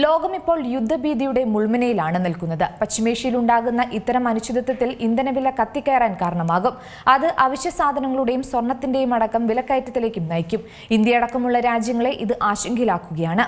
ലോകമിപ്പോൾ യുദ്ധഭീതിയുടെ മുൾമുനയിലാണ് നിൽക്കുന്നത്. പശ്ചിമേഷ്യയിലുണ്ടാകുന്ന ഇത്തരം അനിശ്ചിതത്വത്തിൽ ഇന്ധനവില കത്തിക്കയറാൻ കാരണമാകും. അത് അവശ്യ സാധനങ്ങളുടെയും സ്വർണത്തിന്റെയും അടക്കം വിലക്കയറ്റത്തിലേക്കും നയിക്കും. ഇന്ത്യയടക്കമുള്ള രാജ്യങ്ങളെ ഇത് ആശങ്കയിലാക്കുകയാണ്.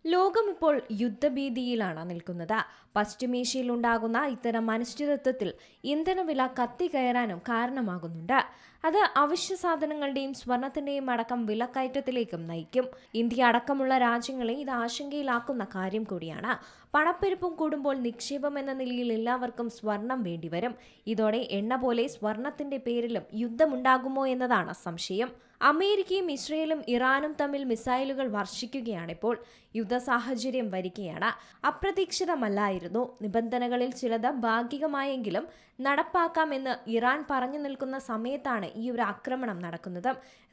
ലോകം ഇപ്പോൾ യുദ്ധഭീതിയിലാണ് നിൽക്കുന്നത്. പശ്ചിമേഷ്യയിലുണ്ടാകുന്ന ഇത്തരം അനിശ്ചിതത്വത്തിൽ ഇന്ധനവില കത്തിക്കയറാനും കാരണമാകുന്നുണ്ട്. അത് അവശ്യ സാധനങ്ങളുടെയും സ്വർണത്തിന്റെയും അടക്കം വിലക്കയറ്റത്തിലേക്കും നയിക്കും. ഇന്ത്യ അടക്കമുള്ള രാജ്യങ്ങളെ ഇത് ആശങ്കയിലാക്കുന്ന കാര്യം കൂടിയാണ്. പണപ്പെരുപ്പം കൂടുമ്പോൾ നിക്ഷേപം എന്ന നിലയിൽ എല്ലാവർക്കും സ്വർണം വേണ്ടിവരും. ഇതോടെ എണ്ണ പോലെ സ്വർണത്തിന്റെ പേരിലും യുദ്ധമുണ്ടാകുമോ എന്നതാണ് സംശയം. അമേരിക്കയും ഇസ്രയേലും ഇറാനും തമ്മിൽ മിസൈലുകൾ വർഷിക്കുകയാണിപ്പോൾ. യുദ്ധ സാഹചര്യം വരികയാണ്. അപ്രതീക്ഷിതമല്ലായിരുന്നു. നിബന്ധനകളിൽ ചിലത് ഭാഗികമായെങ്കിലും നടപ്പാക്കാമെന്ന് ഇറാൻ പറഞ്ഞു നിൽക്കുന്ന സമയത്താണ് ഈ ഒരു ആക്രമണം നടക്കുന്നത്.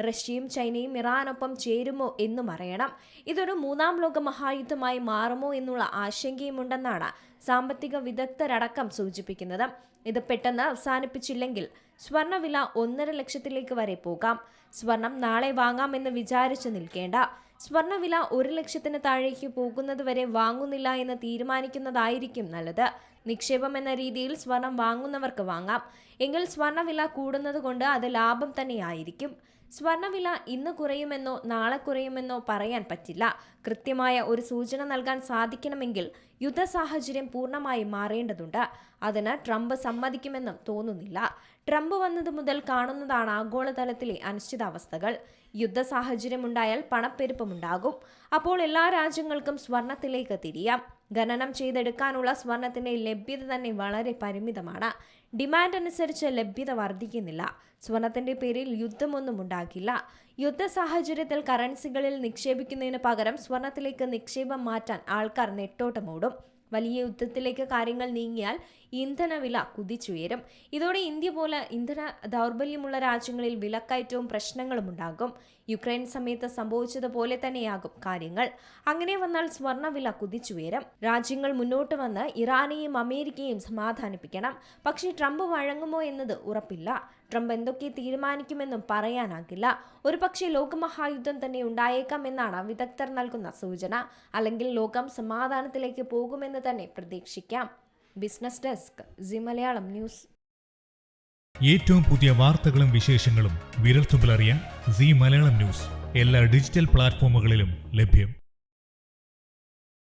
റഷ്യയും ചൈനയും ഇറാനൊപ്പം ചേരുമോ എന്നും അറിയണം. ഇതൊരു മൂന്നാം ലോക മഹായുദ്ധമായി മാറുമോ എന്നുള്ള ആശങ്കയുമുണ്ടെന്നാണ് സാമ്പത്തിക വിദഗ്ധരടക്കം സൂചിപ്പിക്കുന്നത്. ഇത് പെട്ടെന്ന് അവസാനിപ്പിച്ചില്ലെങ്കിൽ സ്വർണ്ണവില 1.5 ലക്ഷത്തിലേക്ക് വരെ പോകാം. സ്വർണം നാളെ വാങ്ങാമെന്ന് വിചാരിച്ചു നിൽക്കേണ്ട. സ്വർണ്ണവില 1 ലക്ഷത്തിന് താഴേക്ക് പോകുന്നത് വരെ വാങ്ങുന്നില്ല എന്ന് തീരുമാനിക്കുന്നതായിരിക്കും നല്ലത്. നിക്ഷേപം എന്ന രീതിയിൽ സ്വർണം വാങ്ങുന്നവർക്ക് വാങ്ങാം. എങ്കിൽ സ്വർണ്ണവില കൂടുന്നത് കൊണ്ട് അത് ലാഭം തന്നെയായിരിക്കും. സ്വർണ്ണവില ഇന്ന് കുറയുമെന്നോ നാളെ കുറയുമെന്നോ പറയാൻ പറ്റില്ല. കൃത്യമായ ഒരു സൂചന നൽകാൻ സാധിക്കണമെങ്കിൽ യുദ്ധ സാഹചര്യം പൂർണ്ണമായി മാറേണ്ടതുണ്ട്. അതിന് ട്രംപ് സമ്മതിക്കുമെന്നും തോന്നുന്നില്ല. ട്രംപ് വന്നത് മുതൽ കാണുന്നതാണ് ആഗോളതലത്തിലെ അനിശ്ചിതാവസ്ഥകൾ. യുദ്ധ സാഹചര്യം ഉണ്ടായാൽ പണപ്പെരുപ്പമുണ്ടാകും. അപ്പോൾ എല്ലാ രാജ്യങ്ങൾക്കും സ്വർണത്തിലേക്ക് തിരിയാം. ഖനനം ചെയ്തെടുക്കാനുള്ള സ്വർണത്തിന്റെ ലഭ്യത തന്നെ വളരെ പരിമിതമാണ്. ഡിമാൻഡ് അനുസരിച്ച് ലഭ്യത വർദ്ധിക്കുന്നില്ല. സ്വർണത്തിന്റെ പേരിൽ യുദ്ധമൊന്നും ഉണ്ടാകില്ല. യുദ്ധ സാഹചര്യത്തിൽ കറൻസികളിൽ നിക്ഷേപിക്കുന്നതിന് പകരം സ്വർണത്തിലേക്ക് നിക്ഷേപം മാറ്റാൻ ആൾക്കാർ നെട്ടോട്ടമോടും. വലിയ യുദ്ധത്തിലേക്ക് കാര്യങ്ങൾ നീങ്ങിയാൽ ഇന്ധനവില കുതിച്ചുയരും. ഇതോടെ ഇന്ത്യ പോലെ ഇന്ധന ദൗർബല്യമുള്ള രാജ്യങ്ങളിൽ വിലക്കയറ്റവും പ്രശ്നങ്ങളും ഉണ്ടാകും. യുക്രൈൻ സമയത്ത് സംഭവിച്ചതുപോലെ തന്നെയാകും കാര്യങ്ങൾ. അങ്ങനെ വന്നാൽ സ്വർണ്ണവില കുതിച്ചുയരും. രാജ്യങ്ങൾ മുന്നോട്ട് വന്ന് ഇറാനെയും അമേരിക്കയും സമാധാനിപ്പിക്കണം. പക്ഷേ ട്രംപ് വഴങ്ങുമോ എന്നത് ഉറപ്പില്ല. ട്രംപ് എന്തൊക്കെ തീരുമാനിക്കുമെന്നും പറയാനാകില്ല. ഒരുപക്ഷെ ലോകമഹായുദ്ധം തന്നെ ഉണ്ടായേക്കാം എന്നാണ് വിദഗ്ധർ നൽകുന്ന സൂചന. അല്ലെങ്കിൽ ലോകം സമാധാനത്തിലേക്ക് പോകുമെന്ന് തന്നെ പ്രതീക്ഷിക്കാം. Business desk, Zee Malayalam news. ഏറ്റവും പുതിയ വാർത്തകളും വിശേഷങ്ങളും വിരൽത്തുമ്പിലറിയാൻ സീ മലയാളം ന്യൂസ് എല്ലാ ഡിജിറ്റൽ പ്ലാറ്റ്ഫോമുകളിലും ലഭ്യം.